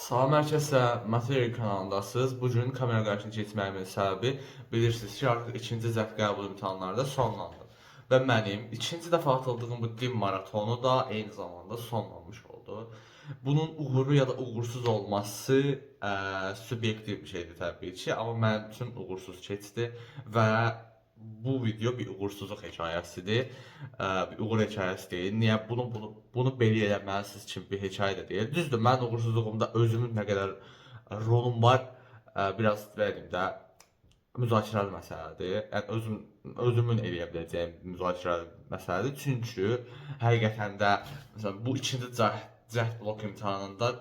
Salam hər kəsə, Material kanalındasınız. Bugün kamera qarşısına keçməyimin səbəbi bilirsiniz ki, artıq ikinci zəft qəbul imtahanları da sonlandı. Və mənim ikinci dəfə atıldığım bu dil maratonu da eyni zamanda sonlanmış oldu. Bunun uğurlu ya da uğursuz olması subyektiv bir şeydir təbii ki, amma mənim üçün uğursuz keçdi və bu video bir uğursuzluq hekayəsidir. Bir uğur hekayəsi deyil. Niyə bunu belə eləməlisiniz kimi bir hekayə də deyil. Düzdür, mən uğursuzluğumda özümün nə qədər rolum var, biraz vereyim də müzakirəli məsələdir. Yəni özümün eləyə biləcəyim müzakirəli məsələdir. Çünki həqiqətən də məsələn bu ikinci cəhd blok imtahanında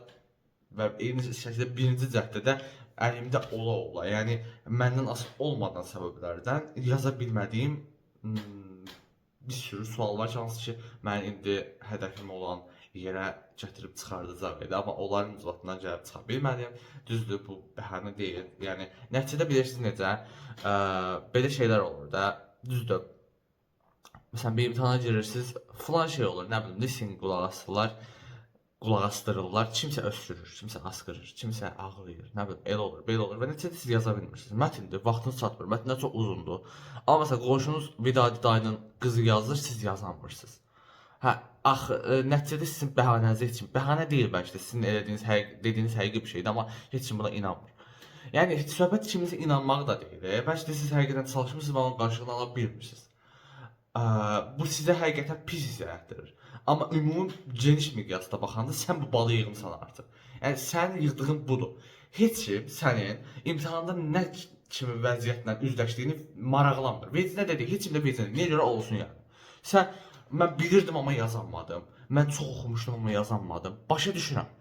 və eyni şəkildə birinci cəhddə də əlimdə ola, yəni məndən asılı olmadan səbəblərdən yaza bilmədiyim bir sürü sual var ki, hansı ki, mən indi hədəfim olan yerə gətirib çıxardacaq idi, amma onların ucbatından gəlib çıxa bilmədim. Düzdür, bu bəhanə deyil. Yəni nəticədə bilirsiniz necə, belə şeylər olur da. Düzdür. Məsələn, bir imtahana girirsiniz, filan şey olur, nə bilim, listening qulaq asdırırlar, kimsə öskürür, kimsə asqırır, kimsə ağlayır, nə bilim, elə olur, belə olur və nəticədə siz yaza bilmirsiniz. Mətindir, vaxtınız çatmır, mətnlər çox uzundur. Amma məsələn, qonşunuz Vidadi dayının qızı yazır, siz yazamırsınız. Hə, axı, nəticədə sizin bəhanəniz heç kim, bəhanə deyil bəlkə də, sizin dediyiniz həqiqi bir şeydir, amma heç kim buna inanmır. Yəni, söhbət kiminsə inanmaq da deyil, bəlkə də siz həqiqətən çalışmısınız və onun qarşılığını ala bilmirsiniz. Bu sizə həqiqətən pis hiss elətdirir. Amma ümumi geniş miqyasda baxanda sən bu balı yığmısan artıq. Yəni sənin yığdığın budur. Heç kim sənin imtahanda nə kimi vəziyyətlə üzləşdiyini maraqlanmır. Vecinə də deyil, heç kim də vecinə deyil. Niyə görə olsun yəni? Sən mən bilirdim amma yazanmadım. Mən çox oxumuşdum amma yazanmadım. Başa düşürəm.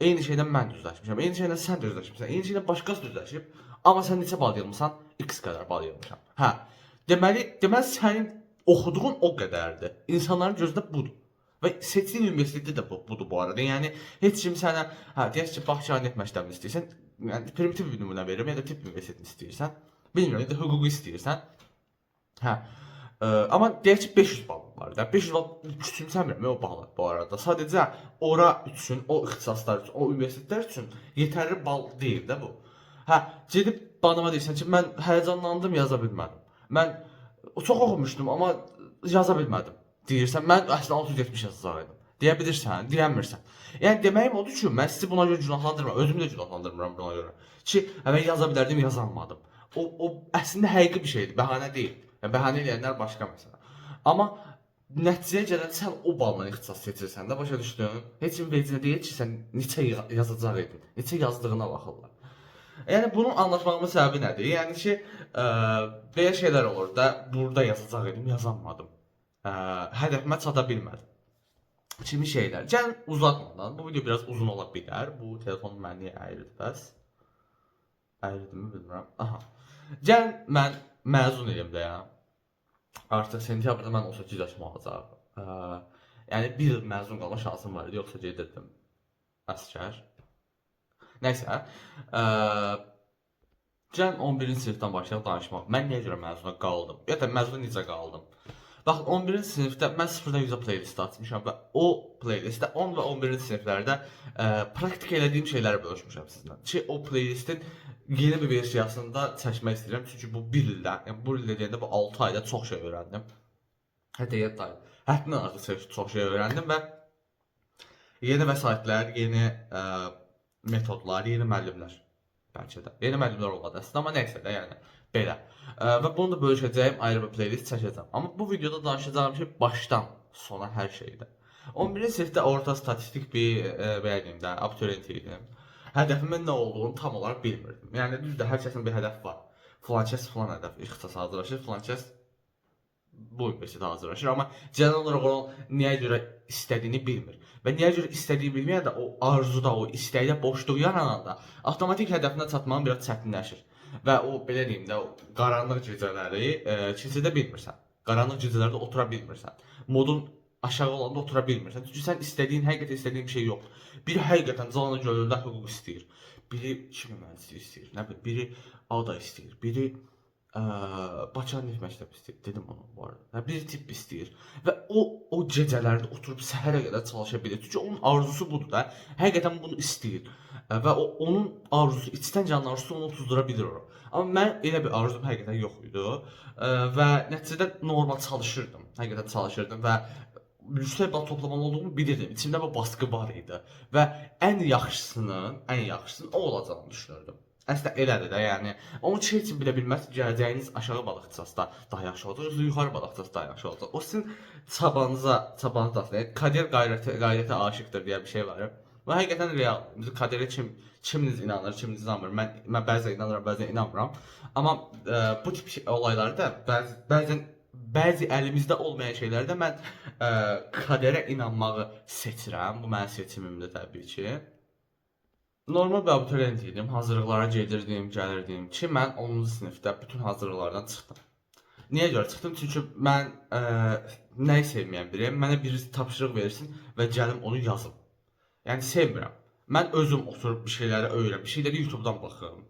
Eyni şeydən mən də üzləşmişəm. Eyni şeydən sən də üzləşmisən. Eyni şeydən başqası da üzləşib. Amma sən neçə bal yığmısan? X qədər bal yığmışam. Hə. Deməli sənin oxuduğun o qədərdir. İnsanların gözündə budur. Və seçdiyin universitetdə də budur bu arada. Yəni heç kim sənə deyək ki, Bağçaynet məktəbini istəyirsən, yəni primitiv bir nümunə verirəm, ya da tibb universitetini istəyirsən, bilmirəm, ya da hüququ istəyirsən. Hə. Amma deyək ki, 500 bal var da. 500 bal küçümsəmirəm o balı bu arada. Sadəcə ora üçün, o ixtisaslar üçün, o universitetlər üçün yetərli bal deyil də bu. Hə, gedib banıma deyirsən ki, mən həyəcanlandım, yaza bilmədim. Mən çox oxumuşdum, amma yaza bilmədim. Deyirsən, mən əslində 670 yazacaqdım. Deyə bilirsən, deyəmirsən. Yəni deməyim odur ki, mən sizi buna görə günahlandırmıram, özümü də günahlandırmıram buna görə. Ki, mən yaza bilərdim, yazanmadım. O əslində həqiqi bir şeydir, bəhanə deyil. Yəni bəhanə edənlər başqa məsələ. Amma nəticəyə gələn sən o balla ixtisas seçirsən də, başa düşdün? Heç kim vecinə deyil ki, sən neçə yazacaq idin, neçə yazdığına baxırlar. Yəni bunun anlatmağımın səbəbi nədir? Yəni ki, belə şeylər olur da, burada yazacaq idim, yazanmadım. Hədəfimə çata bilmədim. Kimi şeylər. Gəlin uzatmadan, bu video biraz uzun ola bilər. Bu telefon məni niyə əyirdi bəs? Əyirdi mi bilmirəm. Aha. Gəlin mən məzun edim də ya. Artıq sentyabrda mən 18 yaşım olacaq. Yəni bir il məzun qalma şansım var idi, yoxsa gedirdim əsgər. Nəysə. Gəlin 11-ci sinifdən başlayaq danışmaq. Mən niyə görə məzuna qaldım? Ya da məzuna necə qaldım? Baxın, 11-ci sinifdə mən 0-dan 100-ə playlist açmışam və o playlistdə 10 və 11-ci siniflərdə praktik elədiyim şeyləri bölüşmüşəm sizinlə. Ki, o playlistin yeni bir versiyasında çəkmək istəyirəm. Çünki bu 1 ildə, yəni bu il deyəndə bu 6 ayda çox şey öyrəndim. Hətta 7 ay. Həddindən artıq çox şey öyrəndim və yeni vəsaitlər, yeni metodlar, yeni müəllimlər. Bəlkə də. Yeni müəllimlər olmadı əslində, amma nəysə də, yəni belə. Və bunu da bölüşəcəyim, ayrı bir playlist çəkəcəm. Amma bu videoda danışacağım ki, başdan sona hər şeydə. 11-ci sinifdə orta statistik bir, belə deyim də, abituriyent idim. Hədəfimin nə olduğunu tam olaraq bilmirdim. Yəni düzdür, hər kəsin bir hədəf var. Filan kəs filan hədəf ixtisasa hazırlaşır, filan kəs bu universitetə hazırlaşır, amma genel olaraq onun niyə görə istədiyini bilmir. Və niyə görə istədiyini bilməyən də o arzuda, o istəkdə boşluq yarananda avtomatik hədəfinə çatmağın biraz çətinləşir. Və o belə deyim də, o qaranlıq gecələri keçirdə bilmirsən. Qaranlıq gecələrdə otura bilmirsən. Modun aşağı olanda otura bilmirsən. Çünki sən həqiqətən istədiyin bir şey yoxdur. Biri həqiqətən canı gönüldən hüquq istəyir. Biri kimi mühəndislik istəyir. Nə bilim, biri ADA istəyir. Biri Bakı Neft məktəbi istəyir. Dedim onu bu arada. Biri tibb istəyir. Və o gecələrdə oturub səhərə qədər çalışa bilir. Çünki onun arzusu budur da. Həqiqətən bunu istəyir. Və onun arzusu, içdən gələn arzusu onu uduzdura bilir o. Amma mən elə bir arzum həqiqətən yox idi. Və nəticədə normal çalışırdım. Həqiqətən çalışırdım və yüksək bal toplamalı olduğumu bilirdim. İçimdə bu baskı var idi və ən yaxşısının o olacağını düşünürdüm. Əslində elədir də, yəni onu heç kim bilə bilməz ki, gələcəyiniz aşağı balıqçasında daha yaxşı olacaq, yoxsa yuxarı balıqçasında daha yaxşı olacaq. O sizin çabanız aslında. Kader qayrətə aşiqdir deyə bir şey var. Və həqiqətən real. Biz kaderə kiminiz inanır, kiminiz inanmır. Mən bəzən inanıram, bəzən inanmıram. Amma bu tip olaylarda bəzi əlimizdə olmayan şeylərdə mən kaderə inanmağı seçirəm. Bu mənim seçimimdir təbii ki. Normal bir abituriyent idim. Hazırlıqlara gedirdim, gəlirdim ki, mən 10-cu sinifdə bütün hazırlıqlardan çıxdım. Niyə görə çıxdım? Çünki mən nəyi sevməyən biriyəm. Mənə birisi tapşırıq versin və gəlim onu yazım. Yəni sevmirəm. Mən özüm oturub bir şeyləri öyrənəm, bir şeyləri YouTube-dan baxım.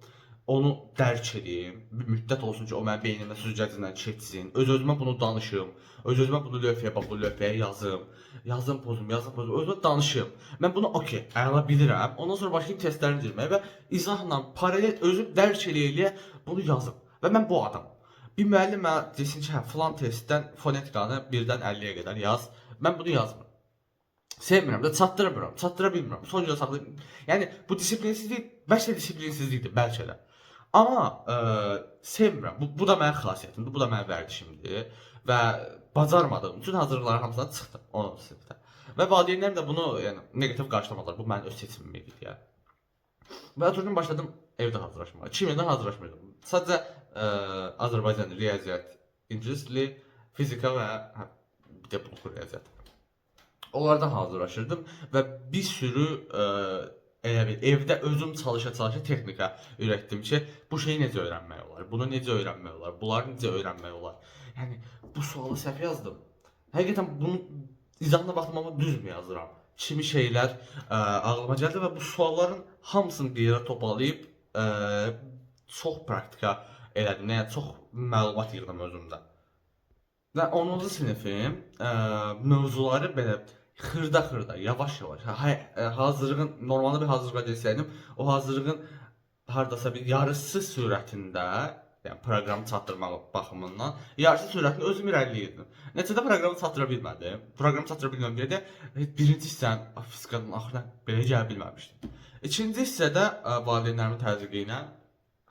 Onu dərk edeyim. Bir müddət olsun ki, o mənim beynimdə süzgəclə keçsin. Öz-özümə bunu danışım. Öz-özümə bunu lövhəyə bax, bu lövhəyə yazım. Yazım pozum. Özümə danışım. Mən bunu okey, əla bilirəm. Ondan sonra başlayım testlərini girməyə və izahla paralel özüm dərk eləyə bunu yazım. Və mən bu adamam. Bir müəllim mənə desin ki, hə, filan testdən fonetikanı 1-dən 50-yə qədər yaz. Mən bunu yazmıram. Sevmirəm də, çatdıra bilmirəm. Son gün saxlayım. Yəni bu disiplinsizlik, bəlkə də disiplinsizlikdir, bəlkə də. Amma sevmirəm. Bu da mənim xasiyyətimdir, bu da mənim vərdişimdir və bacarmadığım üçün hazırlıqların hamısından çıxdım 10-cu sinifdə. Və valideynlərim də bunu yəni neqativ qarşılamadılar. Bu mənim öz seçimim idi deyə. Və oturdum başladım evdə hazırlaşmağa. Kimyədən hazırlaşmırdım. Sadəcə Azərbaycan riyaziyyat, ingilis dili, fizika və bir də blok riyaziyyat. Onlardan hazırlaşırdım və bir sürü elə bir evdə özüm çalışa texnika öyrətdim ki, bu şeyi necə öyrənmək olar, bunu necə öyrənmək olar, bunları necə öyrənmək olar. Yəni bu sualı səhv yazdım. Həqiqətən bunu izahına baxdım amma düzmü yazıram. Kimi şeylər ağlıma gəldi və bu sualların hamısını bir yerə toparlayıb çox praktika elədim. Yəni çox məlumat yığdım özümdə. Və 10-cu sinifim mövzuları belə xırda, yavaş-yavaş. Hazırlığın normalda bir hazırlığa desəydim, o hazırlığın hardasa bir yarısı sürətində, yəni proqramı çatdırmaq baxımından yarısı sürətində özüm irəliləyirdim. Nəticədə proqramı çatdıra bilmədim. Proqramı çatdıra bilməm deyə də birinci hissənin fizikanın axırına belə gələ bilməmişdim. İkinci hissədə valideynlərimin təzyiqi ilə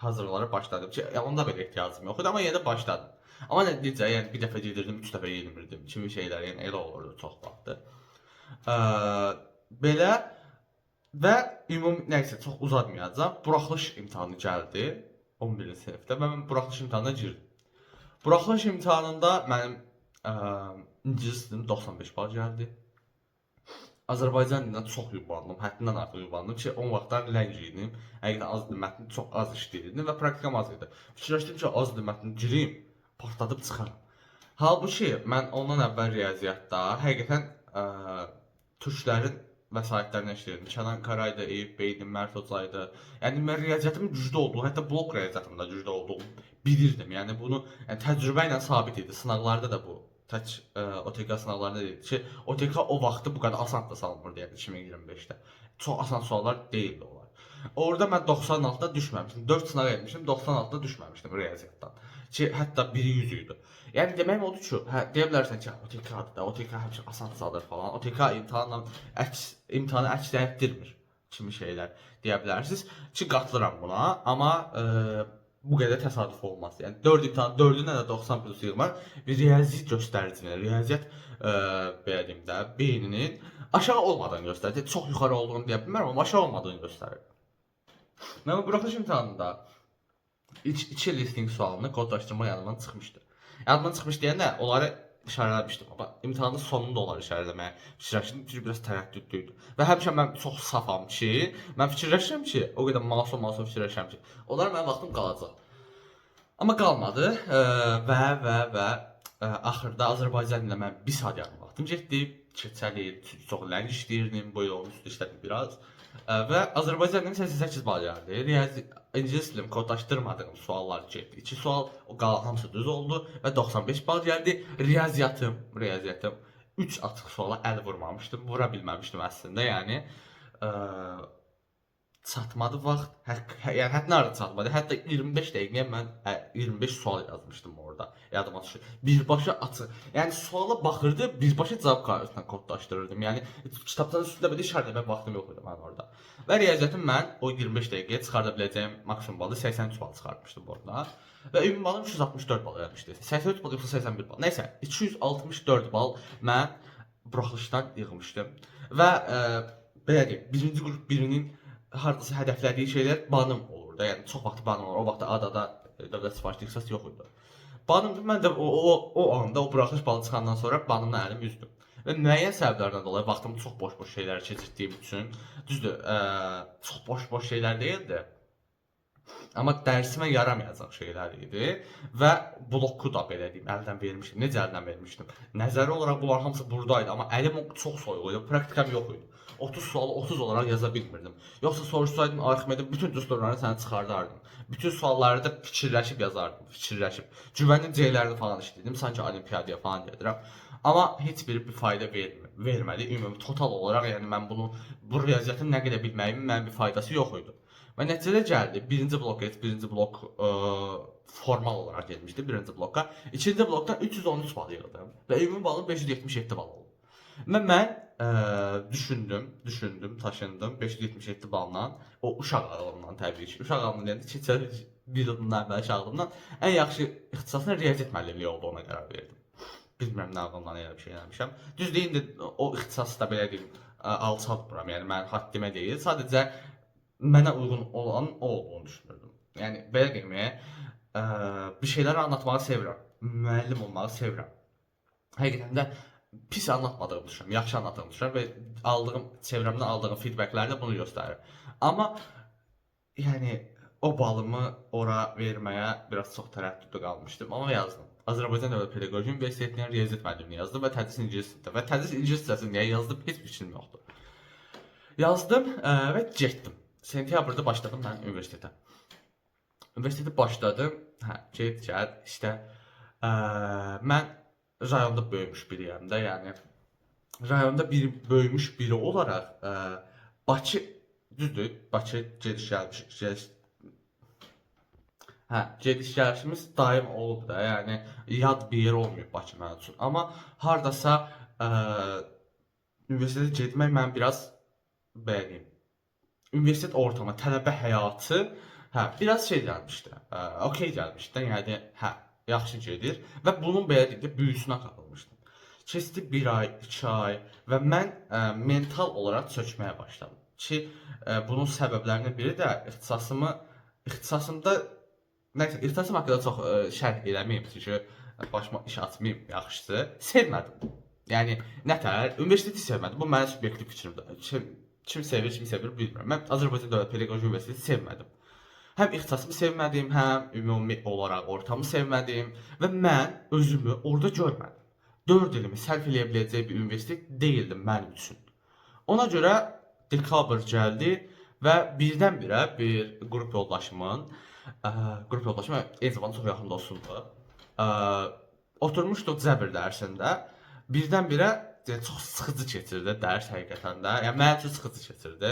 hazırlıqlara başladım ki, onda belə ehtiyacım yox idi, amma yenə də başladım. Amma necə, yəni bir dəfə gedirdim, 3 dəfə yemirdim kimi şeylər, yəni elə olurdu çox vaxtı. Belə və ümumi nəysə çox uzatmayacağam. Buraxılış imtahanı gəldi 11-ci sinifdə və mən buraxılış imtahanına girdim. Buraxılış imtahanında mənim ingilis dilim 95 bal gəldi. Azərbaycan dilindən çox yubandım, həddindən artıq yubandım ki, 10 vaxtlar ləng idim. Həqiqətən az dil mətni çox az işləyirdim və praktikam az idi. Fikirləşdim ki, az dil mətni gireyim, partladıb çıxaram. Halbuki mən ondan əvvəl riyaziyyatda həqiqətən türklərin vəsaitlərini işləyirdim. Kənan Qaraydı, Eyüp Beydi, Mərd Hocaydı. Yəni mən riyaziyyatımın güclü olduğu, hətta blok riyaziyyatımda güclü olduğunu bilirdim. Yəni bunu təcrübə ilə sabit idi. Sınaqlarda da bu tək OTK sınaqlarında deyildi ki, OTK o vaxtı bu qədər asan da salınmırdı, yəni 2025-də. Çox asan suallar deyildi onlar. Orada mən 96-da düşməmişdim. 4 sınaq etmişdim, 96-da düşməmişdim riyaziyyatdan. Ki, hətta biri 100 idi. Yəni deməyim odur ki, deyə bilərsən ki, OTK-dır da, OTK həmişə asan salır falan. OTK imtahanı əksələtdirmir kimi şeylər deyə bilərsiniz. Ki, qatılıram buna, amma bu qədər təsadüf olmaz. Yəni 4 imtahan, 4-ünə də 90 plus yığmaq bir riyaziyyat göstəricini, riyaziyyat belə deyim də, beyninin aşağı olmadığını göstərir. Çox yuxarı olduğunu deyə bilmərəm, amma aşağı olmadığını göstərir. Mən bu buraxılış imtahanında 2 listing sualını kodlaşdırma yanımdan çıxmışdı. Yanımdan çıxmış deyəndə onları işarələmişdim. Amma imtahanın sonunda onları işarələməyə fikirləşdim. Çünki biraz tərəddüdlü idi. Və həmişə mən çox safam ki, mən fikirləşirəm ki, o qədər masum fikirləşirəm ki, onlar mənim vaxtım qalacaq. Amma qalmadı və axırda Azərbaycan ilə mən 1 saat yarım vaxtım getdi. Keçəli, çox ləng işləyirdim, bu yolun üstü işlədim biraz. Və Azərbaycan dilinin 88 bal gəldi. İngilis dilim kodlaşdırmadığım suallar getdi. 2 sual, o qalan hamısı düz oldu və 95 bal gəldi. Riyaziyyatım 3 açıq suala əl vurmamışdım, vura bilməmişdim əslində. Yəni çatmadı vaxt. Yəni hətta nerede çatmadı? Hətta 25 dəqiqəyə mən 25 sual yazmışdım orada. Yadıma düşür. Birbaşa açıq. Yəni suala baxırdı, birbaşa cavab kartından kodlaşdırırdım. Yəni kitabdan üstündə belə işarələmə vaxtım yox idi mən orada. Və riyaziyyatım mən o 25 dəqiqəyə çıxarda biləcəyim maksimum balı 83 bal çıxartmışdım orada. Və ümumi balım 364 bal gəlmişdi. 83 bal yoxsa 81 bal. Nəysə, 264 bal mən buraxılışdan yığmışdım. Və belə deyim, birinci qrup birinin hardasa hədəflədiyi şeylər banım olurdu. Yəni çox vaxt banım olur. O vaxt adada dövlət sifarişli ixtisas yox idi. Banımdı. Mən də o anda o buraxılış balı çıxandan sonra banımla əlim üzdüm. Və müəyyən səbəblərdən dolayı vaxtımı çox boş-boş şeylərə keçirdiyim üçün, düzdür, çox boş-boş şeylər deyildi. Amma dərsimə yaramayacaq şeylər idi və bloku da belə deyim, əldən vermişdim. Necə əldən vermişdim? Nəzəri olaraq bunlar hamısı buradaydı, amma əlim çox soyuq idi, praktikam yox idi. 30 sualı 30 olaraq yaza bilmirdim. Yoxsa soruşsaydım Arximedin bütün düsturlarını sənə çıxardardım. Bütün sualları da fikirləşib yazardım, fikirləşib. Güvənin C-lərini falan işlədim, sanki olimpiyadaya falan gedirəm. Amma heç biri bir fayda vermədi. Ümumi total olaraq, yəni mən bu riyaziyyatın nə qədər bilməyimin mənə bir faydası yox idi. Və nəticədə gəldi. Birinci blok formal olaraq gelmişdi birinci blokka. İkinci blokda 313 bal yığdım və ümumi balım 577 bal oldu. Və mən düşündüm, taşındım 577 balla o uşaq ağlımdan təbii ki. Uşaq ağlımdan deyəndə keçən bir yıldan əvvəlki ağlımdan ən yaxşı ixtisasın riyaziyyat müəllimliyi olduğuna qərar verdim. Bilmirəm nə ağlımdan elə bir şey eləmişəm. Düz deyim o ixtisası da belə deyim alçaltmıram. Yəni mənim haddimə deyil. Sadəcə mənə uyğun olan o olduğunu düşünürdüm. Yəni belə deyim, bir şeyləri anlatmağı sevirəm. Müəllim olmağı sevirəm. Həqiqətən də pis anlatmadığımı düşünürəm, yaxşı anlattığımı düşünürəm və çevrəmdən aldığım feedbacklər də bunu göstərir. Amma yəni o balımı ora verməyə biraz çox tərəddüddə qalmışdım, amma yazdım. Azərbaycan Dövlət Pedaqoji Universitetinin riyaziyyat müəllimliyini yazdım və tədris ingilis dilində və tədris ingilis dilində niyə yazdım heç bir fikrim yoxdur. Yazdım və getdim. Sentyabrda başladım mən universitetə. Universitetə başladım. Get gəl, işte mən rayonda böyümüş biriyəm də, yəni rayonda böyümüş biri olaraq Bakı düzdür, Bakı gediş gəlişimiz daim olub da, yəni yad bir yer olmayıb Bakı mənim üçün. Amma hardasa universitetə getmək mən biraz bəyəniyim. Universitet ortamı, tələbə həyatı biraz şey gəlmişdi, okey gəlmişdi, yəni yaxşı gedir və bunun belə deyək də büyüsünə qapılmışdım. Keçdi 1 ay, 2 ay və mən mental olaraq çökməyə başladım. Ki bunun səbəblərindən biri də ixtisasımda nəysə, ixtisasım haqqında çox şərh eləməyim, çünki başıma iş açmayım, yaxşısı. Sevmədim. Yəni nətər, universiteti sevmədim. Bu mənim subyektiv fikrimdir. Kim sevir, kim sevir bilmirəm. Mən Azərbaycan Dövlət Pedaqoji Universiteti sevmədim. Həm ixtisasımı sevmədim, həm ümumi olaraq ortamı sevmədim və mən özümü orada görmədim. 4 ilimi sərf eləyə biləcək bir universitet deyildi mənim üçün. Ona görə dekabr gəldi və birdən-birə bir qrup yoldaşımın eyni zamanda çox yaxın dostumdur. Oturmuşduq cəbir dərsində. Birdən-birə çox sıxıcı keçirdi dərs həqiqətən də. Yəni mənim üçün sıxıcı keçirdi.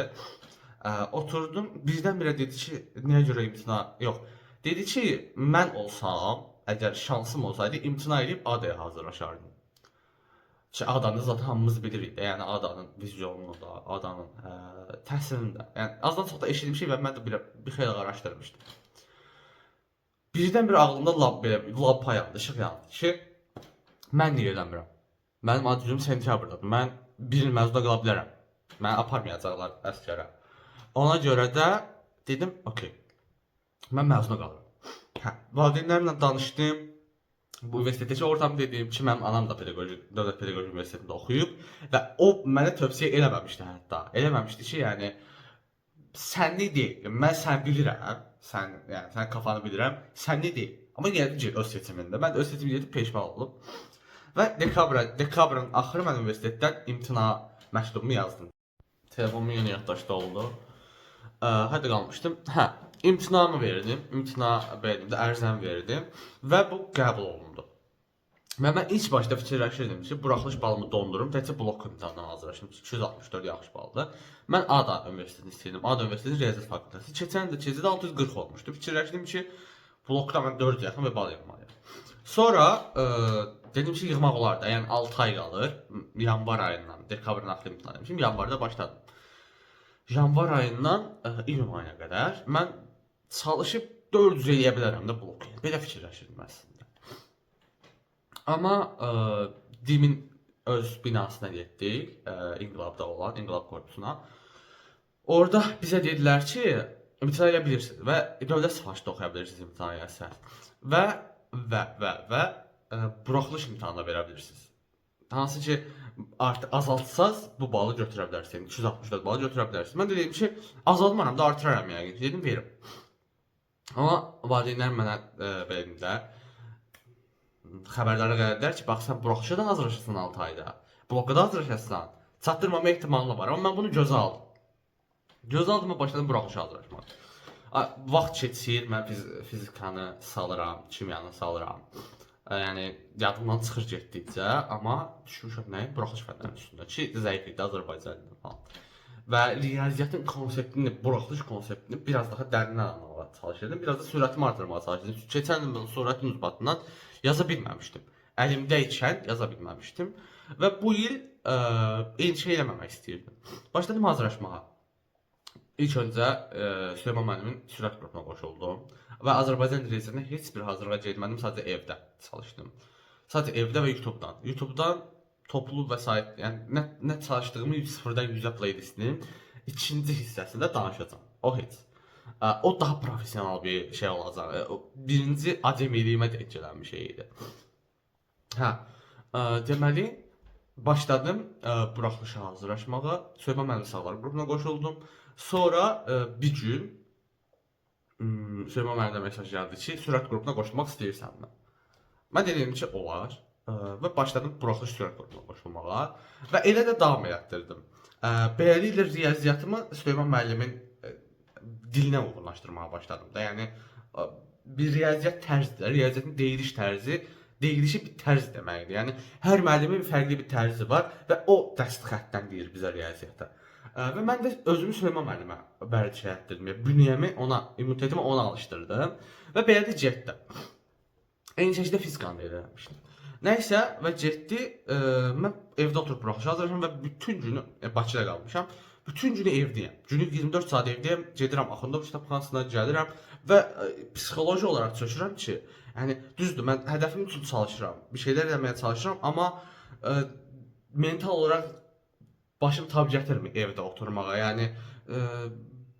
Oturdum, birdən-birə dedi ki, niyə görə imtina yox. Dedi ki, mən olsam, əgər şansım olsaydı, imtina edib ADA-ya hazırlaşardım. Ki ADA-nı zaten hamımız bilirik də, yəni ADA-nın vizyonunu da, ADA-nın təhsilini də. Yəni azdan çox da eşitmişik və mən də bir xeyli araşdırmışdım. Birdən-birə ağlımda lampa yandı, işıq yandı ki, mən niyə eləmirəm? Mənim adcım sentyabrdadır. Mən bir il məzuna qala bilərəm. Məni aparmayacaqlar əsgərə. Ona görə də dedim, okey. Mən məzuna qalıram. Valideynlərimlə danışdım. Bu universitetdəki ortamı dedim ki, mənim anam da Dövlət Pedaqoji Universitetində oxuyub və o mənə tövsiyə eləməmişdi hətta. Eləməmişdi ki, yəni sənli deyil. Mən sən bilirəm. Yəni sən kafanı bilirəm. Sənli deyil. Amma gəldi ki, öz seçimində. Mən də öz seçimində edib peşman olub. Və dekabrın axırı mən universitetdən imtina məktubumu yazdım. Telefonumun yeni yaddaşda oldu. Hətta qalmışdım. İmtinamı verdim. İmtina ərzəm verdim və bu qəbul olundu. Mən ilk başda fikirləşirdim ki, buraxılış balımı dondurum, təkcə blok imtahanından hazırlaşım. 264 yaxşı baldır. Mən ADA Universitetini istəyirdim. ADA Universiteti Riyaziyyat Fakültəsi. Keçən il keçidə 640 olmuşdu. Fikirləşdim ki, blokda mən 400 yaxın və bal yığmalıyam. Sonra dedim ki, yığmaq olar da. Yəni 6 ay qalır. Yanvar ayından, dekabrın axırı imtahan etmişim. Yanvarda başladım. Yanvar ayından iyun ayına qədər mən çalışıb 400 eləyə bilərəm də blok. Belə fikirləşirdim əslində. Amma DİM-in öz binasına getdik, İnqilabda olan, İnqilab korpusuna. Orada bizə dedilər ki, imtahan edə bilirsiniz və dövlət sifarişində oxuya bilirsiniz imtahan eləsəz. Və buraxılış imtahanına verə bilirsiniz. Hansı ki, artıq azaltsaz bu balı götürə bilərsiniz. 264 balı götürə bilərsiniz. Mən dedim ki, azaltmaram da artıraram yəni. Dedim, verim. Amma valideynlər mənə belə xəbərdarlıq elədilər ki, bax sən buraxışa da hazırlaşırsan 6 ayda. Bloka da hazırlaşırsan. Çatdırmama ehtimalı var. Amma mən bunu gözə aldım. Gözə aldım və başladım buraxışa hazırlaşmaq. Vaxt keçir, mən fizikanı salıram, kimyanı salıram. Yəni yadımdan çıxır getdikcə, amma düşmüşəm nəyin? Buraxılış fənlərinin üstündə ki, zəif idi Azərbaycanlı falan. Və riyaziyyatın konseptini, buraxılış konseptini biraz daha dərindən anlamağa çalışırdım. Biraz da sürətimi artırmağa çalışırdım. Keçən il sürətin ucbatından yaza bilməmişdim. Əlimdə ikən yaza bilməmişdim. Və bu il eyni şey eləməmək istəyirdim. Başladım hazırlaşmağa. İlk öncə Süleyman müəllimin sürət qrupuna qoşuldum. Və Azərbaycan dilində heç bir hazırlığa getmədim, sadəcə evdə çalışdım. Sadəcə evdə və YouTube'dan. YouTube'dan toplu vəsait, yəni nə çalışdığımı 0-dan 100-ə playlistinin ikinci hissəsində danışacağam. O heç. O daha professional bir şey olacaq. Birinci acemiliyimə denk gələn bir şey idi. Deməli, başladım buraxılışa hazırlaşmağa. Süleyman müəllim sağlar qrupuna qoşuldum. Sonra bir gün Süleyman müəllimə mesaj gəldi ki, sürət qrupuna qoşulmaq istəyirsənmi? Mən dedim ki, olar. Və başladım buraxılış sürət qrupuna qoşulmağa. Və elə də davam etdirdim. Beləliklə riyaziyyatımı Süleyman müəllimin dilinə uyğunlaşdırmağa başladım da. Yəni bir riyaziyyat tərzidir. Riyaziyyatın deyiliş tərzi, deyilişi bir tərz deməkdir. Yəni hər müəllimin fərqli bir tərzi var və o dəst xəttdən deyir bizə riyaziyyata. Və mən də özümü Süleyman müəllimə bərçə etdirdim. Bünyəmi ona, immunitetimi ona alışdırdım və belə də getdim. Eyni şəkildə fizikanı da eləmişdim. Nəysə və getdi, mən evdə oturub buraxılışa hazırlaşıram və bütün günü Bakıda qalmışam. Bütün günü evdəyəm. Günü 24 saat evdəyəm. Gedirəm Axundov kitabxanasına, gəlirəm və psixoloji olaraq çökürəm ki, yəni düzdür, mən hədəfim üçün çalışıram. Bir şeylər eləməyə çalışıram, amma mental olaraq başım tab gətirmir evdə oturmağa. Yəni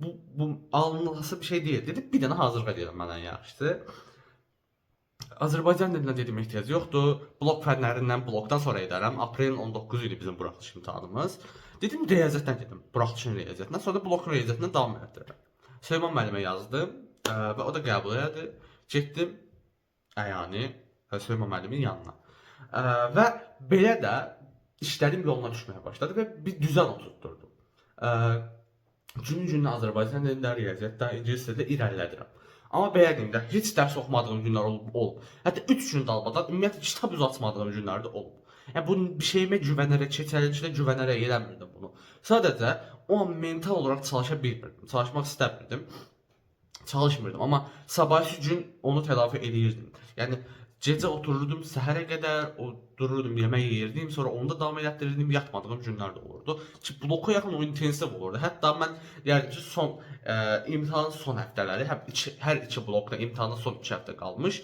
bu alınması bir şey deyil. Dedim, bir dənə hazırlığa deyirəm məndən yaxşısı. Azərbaycan dilinə dedim ehtiyac yoxdur. Blok fənlərindən blokdan sonra edərəm. Aprelin 19 idi bizim buraxılış imtahanımız. Dedim riyaziyyatdan gedim. Buraxılışın riyaziyyatından, sonra da blokun riyaziyyatından davam etdirirəm. Süleyman müəllimə yazdım və o da qəbul elədi. Getdim əyani Süleyman müəllimin yanına. Və belə də işlərim yoluna düşməyə başladı və bir düzen oturtdurdum. Günü-günə Azərbaycan dilində, riyaziyyatda, ingilis dilində irəlilədirəm. Amma belə deyim də, heç dərs oxumadığım günlər olub. Hətta 3 gün dalbadan ümumiyyətlə kitab uzatmadığım günlər də olub. Yəni bu bir şeyimə güvənərək, keçərlikdə güvənərək eləmirdim bunu. Sadəcə o an mental olaraq çalışa bilmirdim. Çalışmaq istəmirdim. Çalışmırdım, amma sabahki gün onu telafi edirdim. Yəni gecə otururdum səhərə qədər, dururdum, yemək yeyirdim, sonra onu da davam etdirirdim, yatmadığım günlər də olurdu. Ki bloka yaxın o intensiv olurdu. Hətta mən deyərdim ki, imtahanın son həftələri, hər iki blokda imtahanın son 2 həftə qalmış,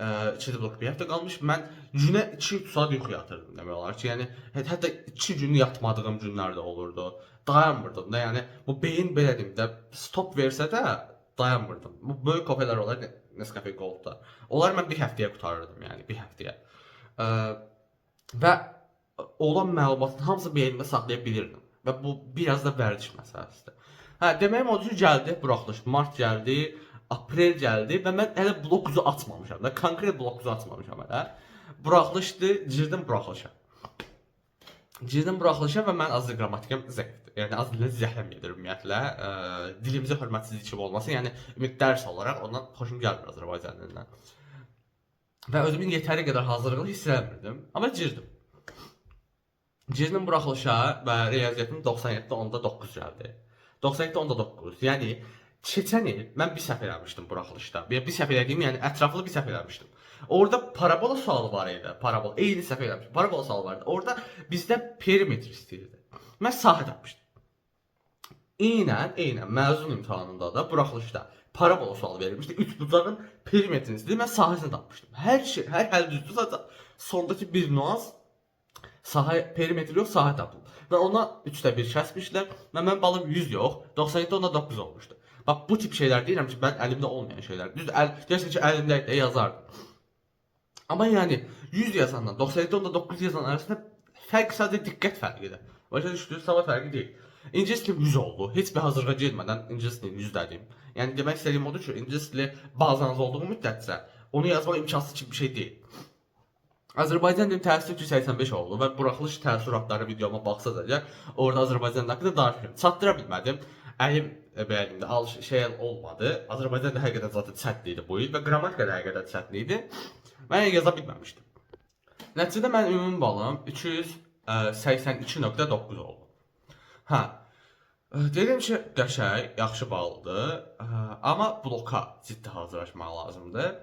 2 blok bir həftə qalmış, mən günə 2-3 saat yuxu yatırdım demək olar ki, yəni hətta 2 gün yatmadığım günlər də olurdu. Dayanmırdım da, yəni bu beyin belə deyim də, stop versə də dayanmırdım. Bu böyük kafelər olar, Nescafe Gold'da. Onları mən bir həftəyə qutarırdım, yəni bir həftəyə. Və olan məlumatın hamısını beynimdə saxlaya bilirdim. Və bu biraz da vərdiş məsələsidir. Deməyim o ki, gəldi buraxılış. Mart gəldi, aprel gəldi və mən hələ blok 100-ü açmamışam da. Konkret blok 100-ü açmamışam hələ. Buraxılışdı, girdim buraxılışa. Girdim buraxılışa və mən azı qrammatikam zəifdir. Yəni az dilə zəhləməyədir ümumiyyətlə. Dilimizə hörmətsizlik kimi olmasın. Yəni ümid dərs olaraq ondan xoşum gəlmir Azərbaycan dilindən. və özümün yetəri qədər hazırlığını hiss eləmirdim. Amma girdim. Girdim buraxılışa və riyaziyyatım 97.9 gəldi. 97.9. Yəni keçən il mən bir səhv eləmişdim buraxılışda. Bir səhv elədiyim, yəni ətraflı bir səhv eləmişdim. Orada parabola sualı var idi. Parabola eyni səhv eləmişdim. Parabola sualı var idi. Orada bizdə perimetr istəyirdi. Mən sahə tapmışdım. Eynən məzun imtahanında da buraxılışda parabola sualı verilmişdi. Üçbucağın perimetrini istəyirdi. Mən sahəsini tapmışdım. Hər şey, hər həll düzdür. Sadəcə sondakı bir nüans sahə perimetr yox, sahə tapıldı. Və ona 3də 1 kəsmişlər və mən balım 100 yox, 97.9 olmuşdu. Bax bu tip şeylər deyirəm ki, mən əlimdə olmayan şeylər. Düz deyirsən ki, əlimdə də yazardım. Amma yəni 100 yazanla 97.9 yazan arasında fərq sadəcə diqqət fərqidir. Başa düşdünüz, savad fərqi deyil. İngilis dili 100 oldu. Heç bir hazırlığa girmədən ingilis dilini 100 dedim. Yəni demək istədiyim odur ki, ingilis dili bazanız olduğu müddətcə onu yazmaq imkansız kimi bir şey deyil. Azərbaycan dili təəssüf ki 85 oldu və buraxılış təəssüratları videoma baxsaz əgər orada Azərbaycan haqqında danışıram. Çatdıra bilmədim. Əlim əlimdə şey olmadı. Azərbaycan dili həqiqətən zaten çətin idi bu il və qrammatika da həqiqətən çətin idi. Mən yaza bilməmişdim. Nəticədə mən ümumi balım 282.9 oldu. Hə. Dedim ki, qəşəng, yaxşı baldır. Amma bloka ciddi hazırlaşmaq lazımdır.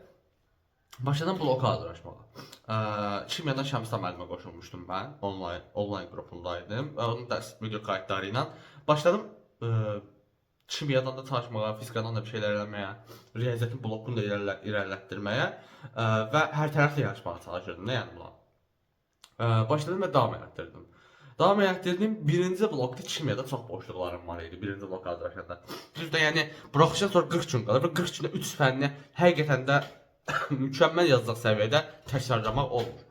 Başladım bloka hazırlaşmağa. Kimyadan Şəmsdə müəllimə qoşulmuşdum mən. Online qrupundaydım. Onun dərs video kayıtları ilə başladım kimyadan da tanışmağa, fizikadan da bir şeylər eləməyə, riyaziyyatın blokunu da irəlilətdirməyə və hər tərəfli yarışmağa çalışırdım. Nə yəni buna? Başladım və davam elətdirdim. Davam elətdirdim. Birinci blokda kimyada çox boşluqlarım var idi. Birinci blok hazırlaşanda. Düzdür, yəni buraxışdan sonra 40 gün qalır və 40 gündə 3 fənni həqiqətən də mükəmməl yazacaq səviyyədə təkrarlamaq olmur.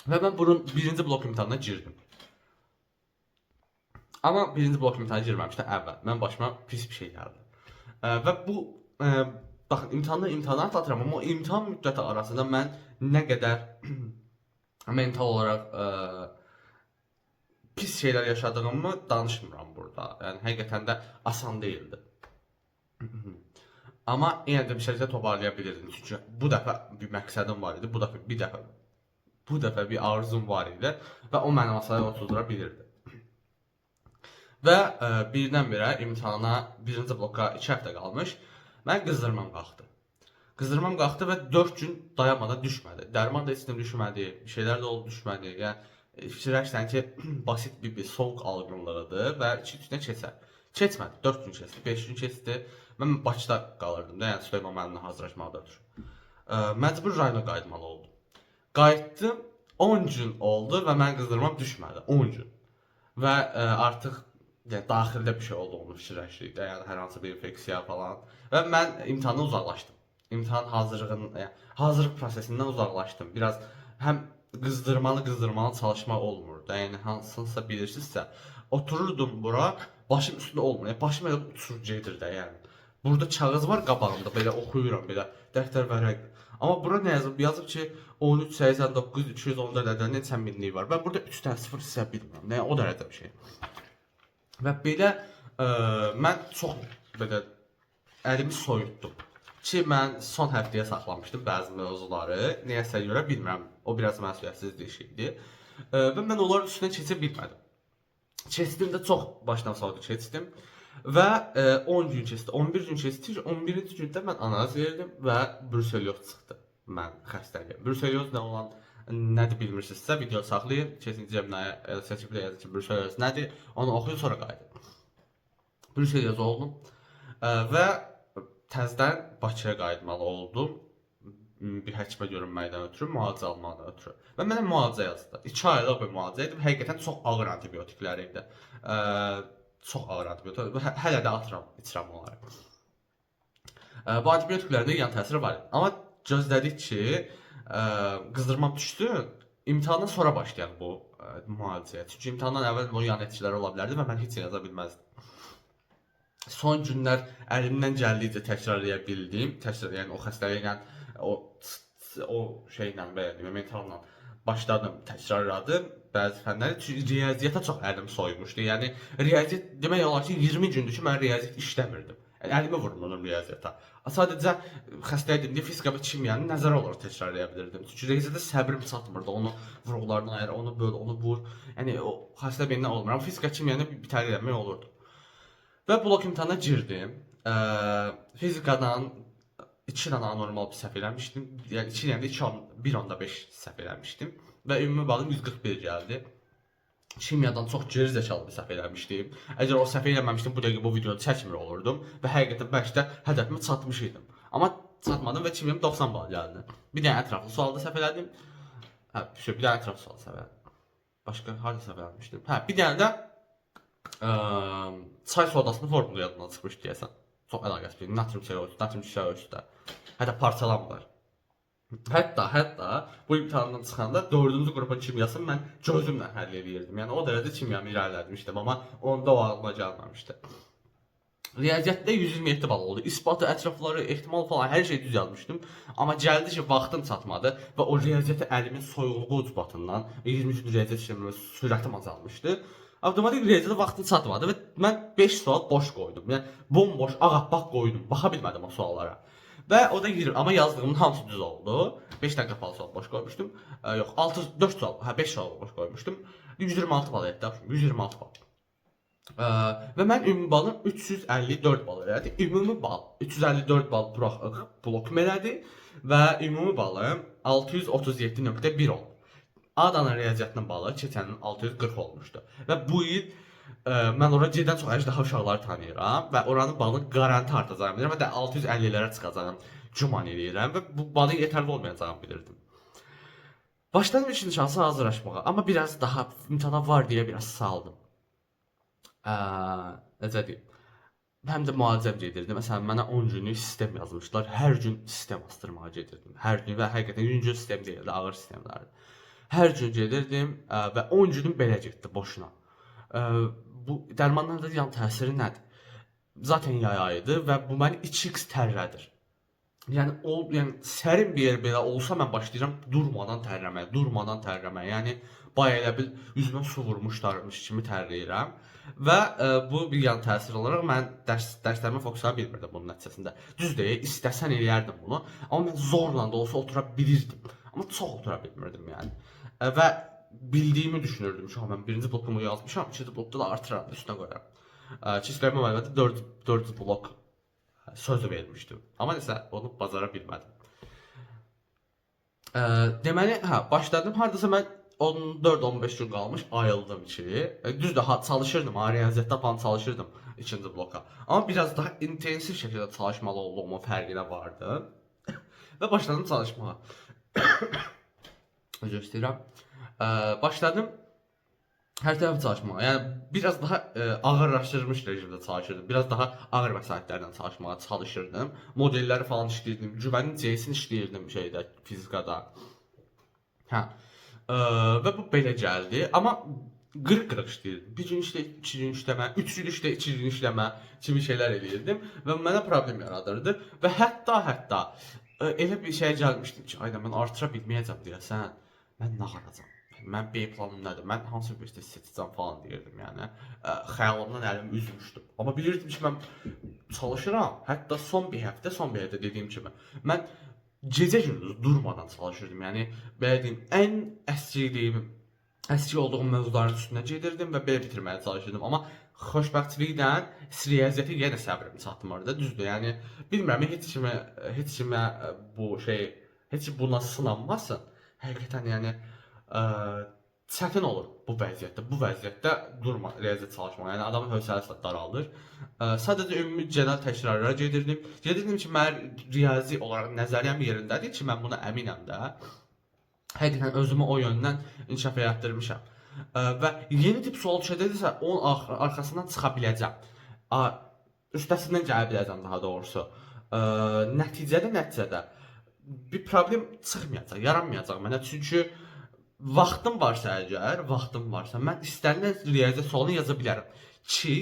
Və mən bunun birinci blok imtahanına girdim. Amma birinci blok imtahanına girməmişdən əvvəl mən başıma pis bir şey gəldi. Və bu baxın imtahanları atıram, amma o imtahan müddəti arasında mən nə qədər mental olaraq pis şeylər yaşadığımı danışmıram burada. Yəni həqiqətən də asan deyildi. Amma yenə də bir şəkildə toparlaya bilirdim. Çünki bu dəfə bir məqsədim var idi. Bu dəfə bir arzum var idi və o məni masaya oturdura bilirdi. Və birdən-birə imtahana birinci bloka 2 həftə qalmış. Mən qızdırmam qalxdı. Qızdırmam qalxdı və 4 gün dayanmadan düşmədi. Dərman da içində düşmədi, bir şeylər də oldu düşmədi. Yəni fikirləşsən ki, basit bir soğuq algınlığıdır və 2 günə keçər. Keçmədi. 4 gün keçdi, 5 gün keçdi. Mən Bakıda qalırdım da, yəni Süleyman müəllimlə hazırlaşmaqda ötürü. Məcbur rayona qayıtmalı oldum. Qayıtdım, 10 gün oldu və mən qızdırmam düşmədi. 10 gün. Və artıq yəni daxildə bir şey olduğunu fikirləşdik də, yəni hər hansı bir infeksiya falan. Və mən imtahandan uzaqlaşdım. İmtahan hazırlıq prosesindən uzaqlaşdım. Biraz həm qızdırmalı çalışma olmur da, yəni hansınsa bilirsinizsə, otururdum bura, başım üstündə olmur. Yəni başım elə uçur gedir də, yəni. Burada kağız var qabağımda, belə oxuyuram, belə dəftər vərəq. Amma bura nə yazıb? Yazıb ki, 1389 214 ədəd neçə minlik var. Mən burada 3 dənə 0 sizə bilmirəm. Yəni o dərəcə bir şey. Və belə mən çox belə əlimi soyutdum. Ki mən son həftəyə saxlamışdım bəzi mövzuları. Niyəsə görə bilmirəm. O biraz məsuliyyətsizlik iş idi. Və mən onların üstünə keçə bilmədim. Keçdim də çox başdan sona keçdim. Və 10 gün keçdi, 11 gün keçdi. 11-ci gündə mən analiz verdim və bruselyoz çıxdı. Mən xəstəliyim. Bruselyoz nə olan nədir bilmirsinizsə, video saxlayın. Keçinci cəbnəyə seçibdə yazın ki, bruselyoz nədir? Onu oxuyun, sonra qayıdın. Bruselyoz oldum və təzədən Bakıya qayıtmalı oldum. Bir həkimə görünməkdən ötürü, müalicə almaqdan ötürü. Və mənə müalicə yazdı. 2 aylıq bir müalicə idi. Həqiqətən çox ağır antibiotiklər idi. Çox ağır antibiotik. Hələ də içirəm onları. Bu antibiotiklərdə yan təsiri var. Amma gözlədik ki, qızdırmam düşdü. İmtahandan sonra başlayan bu müalicəyə. Çünki imtahandan əvvəl bunun yan etkiləri ola bilərdi və mən heç yaza bilməzdim. Son günlər əlimdən gəldikcə təkrarlaya bildim. Yəni o xəstəliklə, o şeylə, belə mentalla başladım, təkrarladım bəzi fənləri. Çünki riyaziyyata çox əlim soymuşdu. Yəni riyaziyyat demək olar ki, 20 gündür ki, mən riyaziyyat işləmirdim. Yəni əlimə vurulur riyaziyyata. Sadəcə xəstə idim deyə fizika və kimyanı nəzərə alaraq təkrarlaya bilirdim. Çünki riyaziyyata səbrim çatmırdı. Onu vurğulardan ayır, onu böl, onu vur. Yəni o xəstə beynindən olmur. Amma fizika, kimyanı bir təhrir etmək olurdu. Və blok imtahana girdim. Fizikadan 2 dənə anormal bir səhv eləmişdim. Yəni 2 yəni 1.5 səhv eləmişdim və ümumi balım 141 gəldi. Kimyadan çox geri zəkalı bir səhv eləmişdim. Əgər o səhv eləməmişdim, bu dəqiqə bu videonu çəkmir olurdum və həqiqətən bəlkə də hədəfimə çatmış idim. Amma çatmadım və kimyam 90 bal gəldi. Bir dənə ətraflı sualda səhv elədim. Bir dənə ətraflı sualda səhv elədim. Başqa harda səhv eləmişdim? Bir dənə də çay sodasının formulu yadımdan çıxmış deyəsən. Çox əlaqəsiz bir natrium çiçəyi, natrium çiçəyi üstə. Hətta parçalanmır. Hətta bu imtahandan çıxanda 4-cü qrupun kimyasını mən gözümlə həll eləyirdim. Yəni o dərəcədə kimyamı irəlilətmişdim, amma onda o ağlıma gəlməmişdi. Riyaziyyatda 127 bal oldu. İsbatı, ətrafları, ehtimal falan hər şey düz yazmışdım. Amma gəldi ki, vaxtım çatmadı və o riyaziyyatı əlimin soyuqluğu ucbatından 23-cü riyaziyyat işləmə sürətim azalmışdı. Avtomatik riyaziyyata vaxtım çatmadı və mən 5 sual boş qoydum. Yəni bomboş, ağappaq qoydum. Baxa bilmədim o suallara. Və o da 20, amma yazdığımın hamısı düz oldu. 5 dənə qapalı sual boş qoymuşdum. Yox, 4 sual, 5 sual boş qoymuşdum. 126 bal etdi, 126 bal. Və mən ümumi balım 354 bal elədi. Ümumi bal 354 bal blokum elədi və ümumi balım 637.1 oldu. A-danın riyaziyyatının balı keçənin 640 olmuşdu. Və bu il mən ora gedən çox əjdaha uşaqları tanıyıram və oranın balını qaranti artacağını bilirəm və də 650-lərə çıxacağını güman edirəm və bu balı yetərli olmayacağını bilirdim. Başladım ikinci şansa hazırlaşmağa, amma biraz daha imtahana var deyə biraz saldım. Necə deyim? Həm də müalicəm gedirdim. Məsələn, mənə 10 günlük sistem yazmışlar. Hər gün sistem astırmağa gedirdim. Hər gün və həqiqətən yüngül sistem deyildi, ağır sistemlərdi. Hər gün gedirdim və 10 günüm belə getdi boşuna. Bu dərmanlarda yan təsiri nədir? Zaten yay ayıdır və bu məni 2x tərlədir. Yəni sərin bir yer belə olsa mən başlayıram durmadan tərləməyə. Yəni bayağı elə bil üzümə su vurmuşlarmış kimi tərləyirəm və bu bir yan təsir olaraq mən dərslərimə fokuslaya bilmirdim bunun nəticəsində. Düz deyil, istəsən eləyərdim bunu, amma mən zorla da olsa otura bilirdim. Amma çox otura bilmirdim yəni. Və bildiyimi düşünürdüm ki, mən birinci blokumu yazmışam, ikinci blokda da artıraram, üstünə qoyaram. Çizgilərimə müəllimədə 4 blok sözü vermişdim. Amma nəsə onu bacara bilmədim. Deməli, başladım. Hardasa mən 14-15 gün qalmış ayıldım ki, düzdür, çalışırdım, riyaziyyatda falan çalışırdım ikinci bloka. Amma biraz daha intensiv şəkildə çalışmalı olduğumun fərqinə vardı. Və başladım çalışmağa. Özür istəyirəm. Başladım hər tərəfli çalışmağa. Yəni biraz daha ağırlaşdırılmış rejimdə çalışırdım. Biraz daha ağır vəsaitlərlə çalışmağa çalışırdım. Modelləri falan işləyirdim. Güvənin C-sini işləyirdim şeydə, fizikada. Və bu belə gəldi. Amma qırıq-qırıq işləyirdim. Bir gün işlə, 2 gün işləmə, 3 gün işlə, 2 gün işləmə kimi şeylər eləyirdim və mənə problem yaradırdı və hətta elə bir şey gəlmişdim ki, ayda mən artıra bilməyəcəm deyəsən, mən nə ağaracam? Mən B planım nədir? Mən hansı universitet seçəcəm falan deyirdim yəni. Xəyalımdan əlimi üzmüşdüm. Amma bilirdim ki, mən çalışıram. Hətta son bir həftə dediyim kimi mən gecə-gündüz durmadan çalışırdım. Yəni belə deyim, ən əski olduğum mövzuların üstünə gedirdim və belə bitirməyə çalışırdım. Amma xoşbəxtliklə riyaziyyatı yenə səbrim çatmırdı. Düzdür, yəni bilmirəm, heç kimə bu şey, heç buna sınanmasın. Həqiqətən yəni çətin olur bu vəziyyətdə durma, riyaziyyat çalışmaq. Yəni adamın hövsələsi daralır. Sadəcə ümumi genel təkrarlara gedirdim. Gedirdim ki, mənim riyazi olaraq nəzəriyyəm yerindədir ki, mən buna əminəm də. Həqiqətən özümü o yöndən inkişaf etdirmişəm. Və yeni tip sual düşəcəksə, onun arxasından çıxa biləcəm. Üstəsindən gələ biləcəm daha doğrusu. Nəticədə bir problem çıxmayacaq, yaranmayacaq mənə. Çünki vaxtım varsa, mən istənilən riyaziyyat sualını yaza bilərəm. Ki,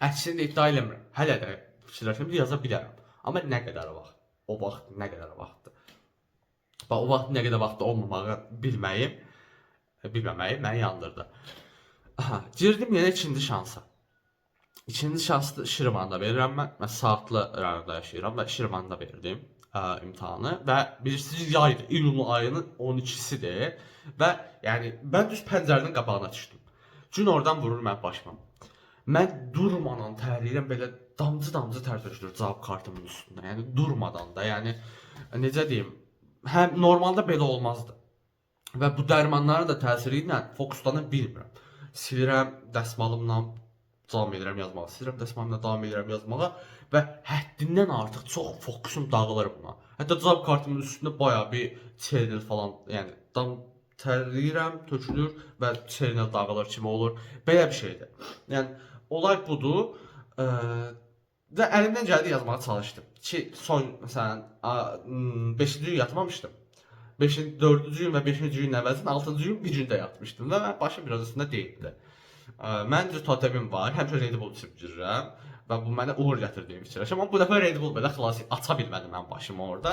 əksini iddia eləmirəm. Hələ də fikirləşirəm ki, yaza bilərəm. Amma nə qədər vaxt? O vaxt nə qədər vaxtdır? O vaxt nə qədər vaxtda olmamağı bilməməyim məni yandırdı. Girdim yenə ikinci şansa. İkinci şanslı Şirvanda verirəm mən. Mən Saatlı rayonda yaşayıram və Şirvanda verdim imtahanı və bilirsiniz yaydır, iyul ayının 12-sidir və yəni mən düz pəncərənin qabağına düşdüm. Gün oradan vurur mən başıma. Mən durmadan tərləyirəm, belə damcı-damcı tər tökülür cavab kartımın üstünə. Yəni durmadan da, yəni necə deyim, həm normalda belə olmazdı. Və bu dərmanların da təsiri ilə fokuslana bilmirəm. Silirəm dəsmalımla davam edirəm yazmağa. Silirəm dəsmalımla davam edirəm yazmağa və həddindən artıq çox fokusum dağılır buna. Hətta cavab kartımın üstündə bayağı bir çernel falan, yəni tərləyirəm, tökülür və çernel dağılır kimi olur. Belə bir şeydir. Yəni olay budur. Və əlimdən gəldi yazmağa çalışdım. Ki son məsələn 5-ci gün yatmamışdım. 4-cü gün və 5-ci günün əvəzində 6-cı gün bir gündə yatmışdım və başım biraz üstündə deyildi. Məncə totemim var. Həmişə Red Bull içib girirəm və bu mənə uğur gətirdiyini fikirləşirəm. Amma bu dəfə Red Bull belə xilas aça bilmədim mən başımı orada.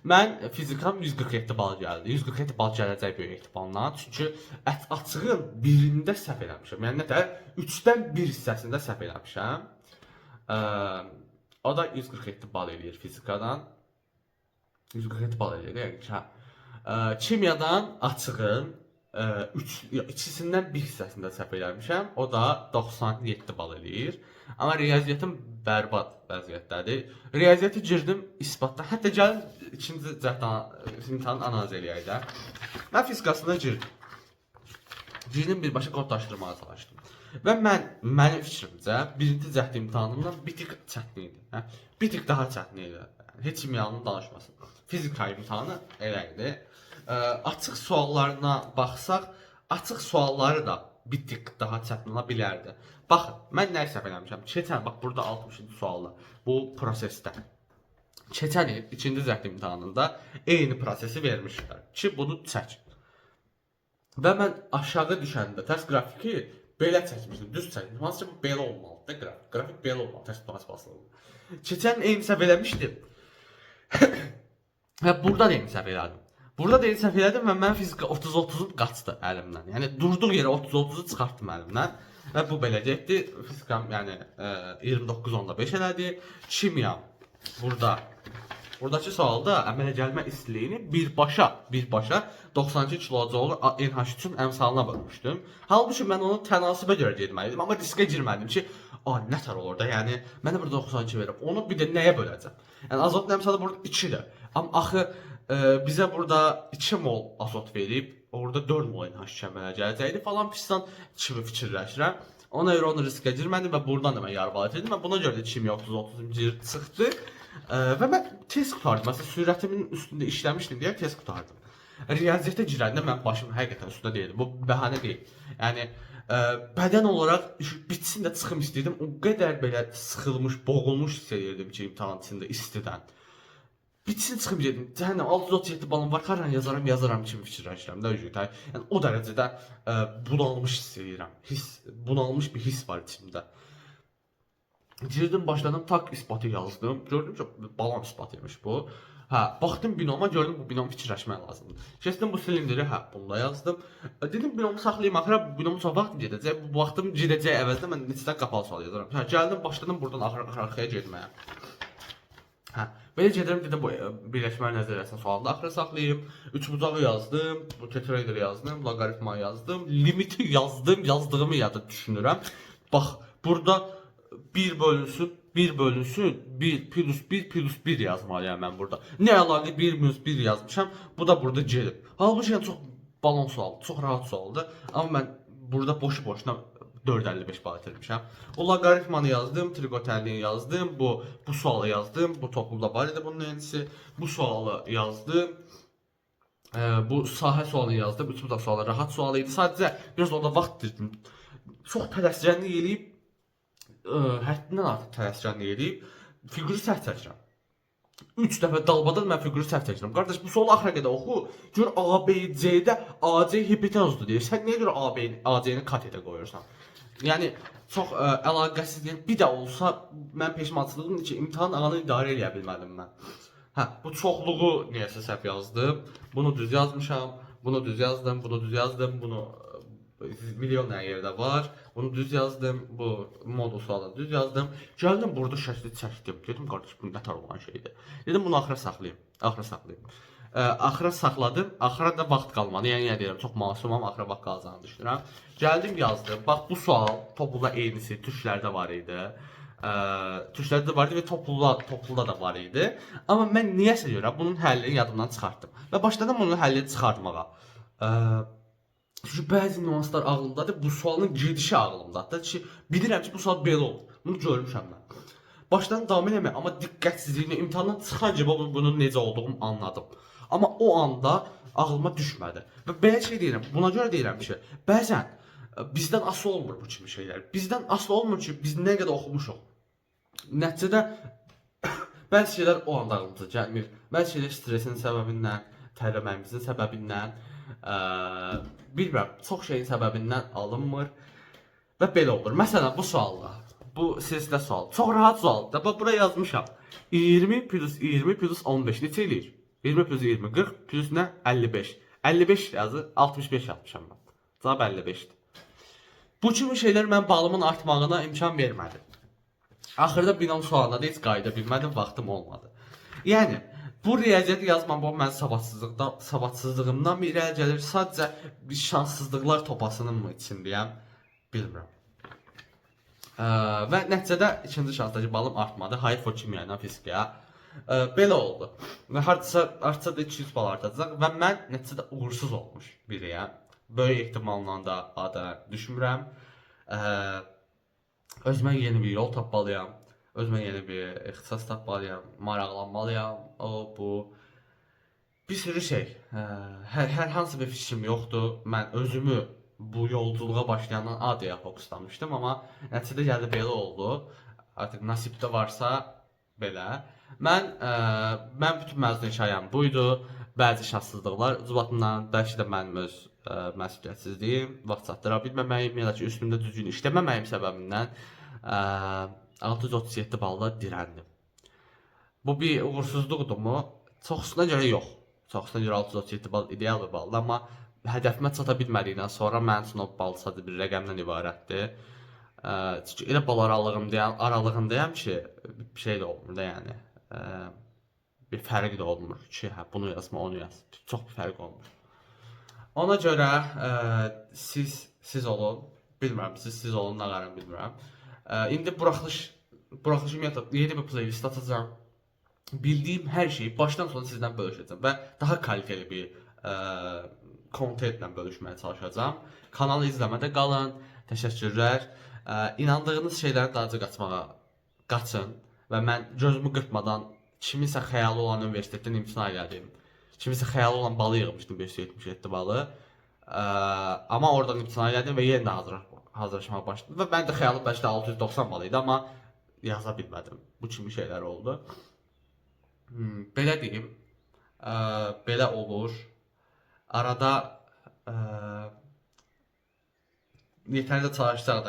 Mən fizikam 147 bal gəldi. 147 bal gələcək böyük ehtimalla. Çünki açığın birində səhv eləmişəm. Yəni nə də 3-dən 1 hissəsində səhv eləmişəm. O da 147 bal eləyir fizikadan. 147 bal eləyir yəni ki. Kimyadan açığın ikisindən bir hissəsində səhv eləmişəm. O da 97 bal eləyir. Amma riyaziyyatım bərbad vəziyyətdədir. Riyaziyyatı girdim isbatda. Hətta gəlin ikinci cəhdən imtahanın analiz eləyək də. Mən fizikasına girdim. Girdim birbaşa kodlaşdırmağa çalışdım. Və mənim fikrimcə birinci cəhd imtahanından bir tık çətin idi. Hə? Bir tık daha çətin idi. Heç kim yanını danışmasın. Fizika imtahanı elə idi. Açıq suallarına baxsaq, açıq sualları da bir tık daha çətin ola bilərdi. Baxın, mən nə səhv eləmişəm? Keçən bax burada 60-cı sualda bu prosesdə. Keçən il ikinci cəhd imtahanında eyni prosesi vermişlər ki, bunu çək. Və mən aşağı düşəndə test qrafiki belə çəkmişdim, düz çəkmişdim. Hansı ki, bu belə olmalıdır da qrafik. Qrafik belə olmalı, test basılır. Keçən eyni səhv eləmişdim. Və burada da eyni səhv elədim. Burada da eyni səhv elədim və mən fizika 30-30'un qaçdı əlimdən. Yəni durduğum yerə 30-30'u çıxartdım əlimdən. Və bu belə getdi. Fizikam yəni 29-5 elədi. Kimya buradakı sualda əmələ gəlmə istiliyini birbaşa 92 kilojoule NH üçün əmsalına vurmuşdum. Halbuki mən onu tənasibə görə getməliydim, amma riskə girmədim ki, nətər olur da, yəni mənə burada 92 verib, onu bir də nəyə böləcəm? Yəni azotun əmsalı burada 2-dir. Amma axı bizə burada 2 mol azot verib, orada 4 mol NH əmələ gələcəkdi falan pistan kimi fikirləşirəm. Ona görə onu riskə girmədim və buradan da mən yarbalat edim. Və buna görə də kimya 30-30 çıxdı. Və mən test qutardım. Məsələn, sürətimin üstündə işləmişdim deyə test qutardım. Riyaziyyata girəndə mən başım həqiqətən üstündə deyildi. Bu bəhanə deyil. Yəni bədən olaraq bitsin də çıxım istəyirdim. O qədər belə sıxılmış, boğulmuş hiss edirdim ki, imtahan içində istidən. Bitsin çıxım gedim. Cəhənnəm 637 balım var. Hər an yazaram kimi fikirləşirəm də öcüytə. Yəni o dərəcədə bunalmış hiss edirəm. Bunalmış bir hiss var içimdə. Girdim, başladım, tak isbatı yazdım. Gördüm ki, balon isbatıymış bu. Hə, baxdım binoma, gördüm bu binom fikirləşmək lazımdır. Keçdim bu silindiri, bunda yazdım. Dedim binomu saxlayayım, axıra bu binomu çox vaxt gedəcək. Bu vaxtım gedəcək əvəzdə mən neçədən qapalı sual yazaram. Hə, gəldim, başladım buradan arxaya getməyə. Hə, belə gedirəm, dedim bu birləşmə nəzəriyyəsinin sualını axıra saxlayayım. Üçbucağı yazdım, bu tetraederi yazdım, loqaritma yazdım, limiti yazdım, yazdığımı yada düşünürəm. Bax, burada 1 bölünsün, 1 plus 1 yazmalıyam mən burada. Nə əlaqə 1 minus 1 yazmışam, bu da burada gelib. Halbuki yəni çox balon sualdır, çox rahat sualdır. Amma mən burada boşu-boşuna 4.55 bal itirmişəm. O loqaritmanı yazdım, trigonometriyini yazdım, bu sualı yazdım, bu toplumda var idi bunun enisi. Bu sualı yazdım. Bu sahə sualını yazdım, üçüncü sualı rahat sualı idi. Sadəcə biraz orada vaxt itirdim. Çox tələscənlik eləyib, həddindən artıq tələscənlik eləyib, fiquru səhv çəkirəm. 3 dəfə dalbadal mən fiquru səhv çəkirəm. Qardaş, bu sualı axıra qədər oxu. Gör ABC-də AC hipotenuzdur deyir. Sən niyə görə AC-ni katedə qoyursan? Yəni çox əlaqəsiz. Bir də olsa mən peşmançılığım ki, imtahan ağanı idarə edə bilmədim mən. Hə, bu çoxluğu niyəsə səhv yazdım. Bunu düz yazmışam. Bunu düz yazdım, bunu düz yazdım, bunu milyon dənə yerdə var. Bunu düz yazdım. Bu modul sualını düz yazdım. Gəldim burada şəkli çəkdim. Dedim qardaş bu nə tər olan şeydir. Dedim bunu axıra saxlayım. Axıra saxlayım. Axıra saxladım. Axıra da vaxt qalmadı. Yəni nə deyirəm, çox masumam, axıra vaxt qalacağını düşünürəm. Gəldim yazdım. Bax bu sual Topluluğa eynisi türklərdə var idi. Türklərdə var idi və Topluluğa da var idi. Amma mən niyəsə görə bunun həllini yadımdan çıxartdım və başladım bunun həllini çıxartmağa. Çünki bəzi nüanslar ağlımdadır. Bu sualın gedişi ağlımdadır ki, bilirəm ki, bu sual belə olur. Bunu görmüşəm mən. Başdan davam eləmək, amma diqqətsizliyinə imtahandan çıxınca bunun necə olduğunu anladım. Amma o anda ağlıma düşmədi. Və belə şey deyirəm, buna görə deyirəm ki, bəzən bizdən asılı olmur bu kimi şeylər. Bizdən asılı olmur ki, biz nə qədər oxumuşuq. Nəticədə bəzi şeylər o anda ağlımıza gəlmir. Bəzi şeylər stresin səbəbindən, tərləməyimizin səbəbindən, bilmirəm, çox şeyin səbəbindən alınmır və belə olur. Məsələn, bu sualda, bu silsilə sual, çox rahat sualdır. Bax, bura yazmışam. 20 plus 20 plus 15 neçə eləyir? 20 plus 20, 40 plus nə? 55. 55 yazır, 65 yapmışam mən. Cavab 55'dir. Bu kimi şeylər mən balımın artmağına imkan vermədi. Axırda binom sualına da heç qayıda bilmədim, vaxtım olmadı. Yəni, bu riyaziyyat yazmam mən savadsızlığımdan bir irəli gəlir, sadəcə bir şanssızlıqlar topasının mı içindəyəm, bilmirəm. Və nəticədə ikinci şansdakı balım artmadı, hayf o kimyayla fizikaya. Belə oldu. Və hardasa artsa da 200 bal artacaq və mən nəticədə uğursuz olmuş biriyəm. Böyük ehtimalla da ada düşmürəm. Özümə yeni bir yol tapmalıyam. Özümə yeni bir ixtisas tapmalıyam. Maraqlanmalıyam. O, bu. Bir sürü şey. Hər hansı bir fikrim yoxdur. Mən özümü bu yolculuğa başlayandan adaya fokuslamışdım. Amma nəticədə gəldi belə oldu. Artıq nasibdə varsa belə. Mən bütün məzun hekayəm buydu. Bəzi şanssızlıqlar cübatından, bəlkə də mənim öz məsuliyyətsizliyim, vaxt çatdıra bilməməyim, ya da ki, üstümdə düzgün işləməməyim səbəbindən 637 balla dirəndim. Bu bir uğursuzluqdurmu? Çoxusuna görə yox. Çoxusuna görə 637 bal ideal bir baldır, amma hədəfimə çata bilmədikdən sonra mənim üçün o bal sadəcə bir rəqəmdən ibarətdir. Çünki elə bal aralığındayam ki, bir şey də olmur da yəni. Bir fərq də olmur ki, hə, bunu yazma, onu yaz. Çox bir fərq olmur. Ona görə siz olun. Bilmirəm, siz olun, nə qarım bilmirəm. İndi buraxılışım yatıb, yeni bir playlist atacağım. Bildiyim hər şeyi başdan sona sizdən bölüşəcəm və daha kaliteli bir kontentlə bölüşməyə çalışacağım. Kanalı izləmədə qalın. Təşəkkürlər. İnandığınız şeyləri daha qaçmağa qaçın və mən gözümü qırpmadan kiminsə xəyalı olan universitetdən imtina elədim. Kiminsə xəyalı olan balı yığmışdım, 577 balı. Amma oradan imtina elədim və yenə hazırlaşmağa başladım. Və mən də xəyalım bəlkə də 690 balı idi, amma yaza bilmədim. Bu kimi şeylər oldu. Belə deyim, belə olur. Arada yetərincə çalışsaq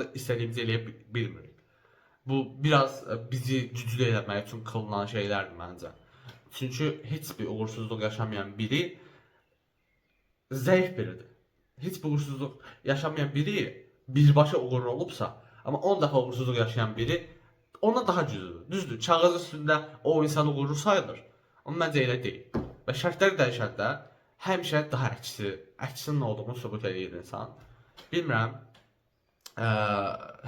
da istədiyimizi eləyə bilmirik. Bu biraz bizi güclü eləmək üçün qılınan şeylərdir məncə. Çünki heç bir uğursuzluq yaşamayan biri zəif biridir. Heç bir uğursuzluq yaşamayan biri birbaşa uğurlu olubsa, amma 10 dəfə uğursuzluq yaşayan biri ondan daha güclüdür. Düzdür, kağız üstündə o insan uğurlu sayılır. Amma məncə elə deyil. Və şərtlər dəyişəndə həmişə daha əksinin olduğunu sübut edir insan. Bilmirəm,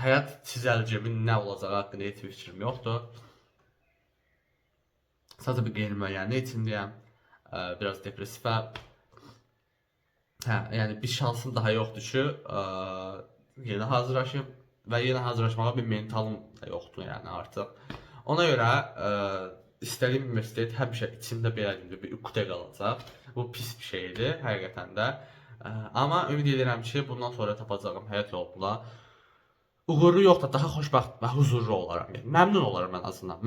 həyat çizəlcimin nə olacağı haqqında heç bir fikrim yoxdur. Sadəcə bir qeyri-müəyyənlik içindəyəm. Biraz depressivə. Yəni bir şansım daha yoxdur ki, yeni hazırlaşım və yeni hazırlaşmağa bir mentalım da yoxdur yəni artıq. Ona görə istədiyim universitet həmişə içimdə beləcə bir ukde qalacaq. Bu pis bir şeydir həqiqətən də. Amma ümid edirəm ki, bundan sonra tapacağım həyat yolunda uğurlu yox da daha xoşbəxt və huzurlu olaram. Yəni, məmnun olaram ən azından.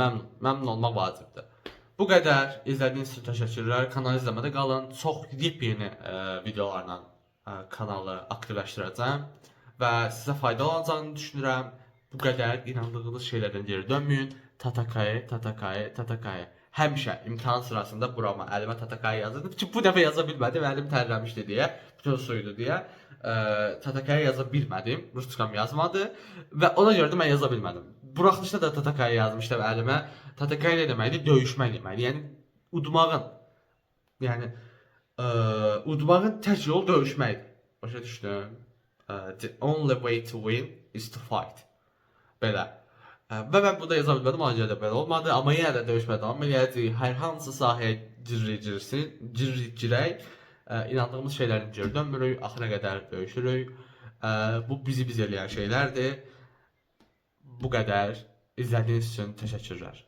Məmnun olmaq vacibdir. Bu qədər. İzlədiyiniz üçün təşəkkürlər. Kanalı izləmədə qalın. Çox yepyeni videolarla kanalı aktivləşdirəcəm və sizə faydalı olacağını düşünürəm. Bu qədər. İnandığınız şeylərdən geri dönməyin. Tatakaye. Həmişə imtahan sırasında burama əlimə Tatakaye yazırdım ki, bu dəfə yaza bilmədim, əlim tərləmişdi deyə, bütün suydu deyə. Tatakaya yaza bilmədim. Rusçam yazmadı və ona görə də mən yaza bilmədim. Buraxılışda da Tatakaya yazmışlar əlimə. Tatakaya nə deməkdir? Döyüşmək deməkdir. Yəni udmağın, yəni udmağın tək yolu döyüşməkdir. Başa düşdün? The only way to win is to fight. Belə. Və mən burada yaza bilmədim, ona görə də belə olmadı. Amma yenə də döyüşmə davam eləyəcəyik. Hər hansı sahəyə girək, inandığımız şeylərin geri dönmürük, axıra qədər döyüşürük. Bu bizi biz eləyən şeylərdir. Bu qədər. İzlədiyiniz üçün təşəkkürlər.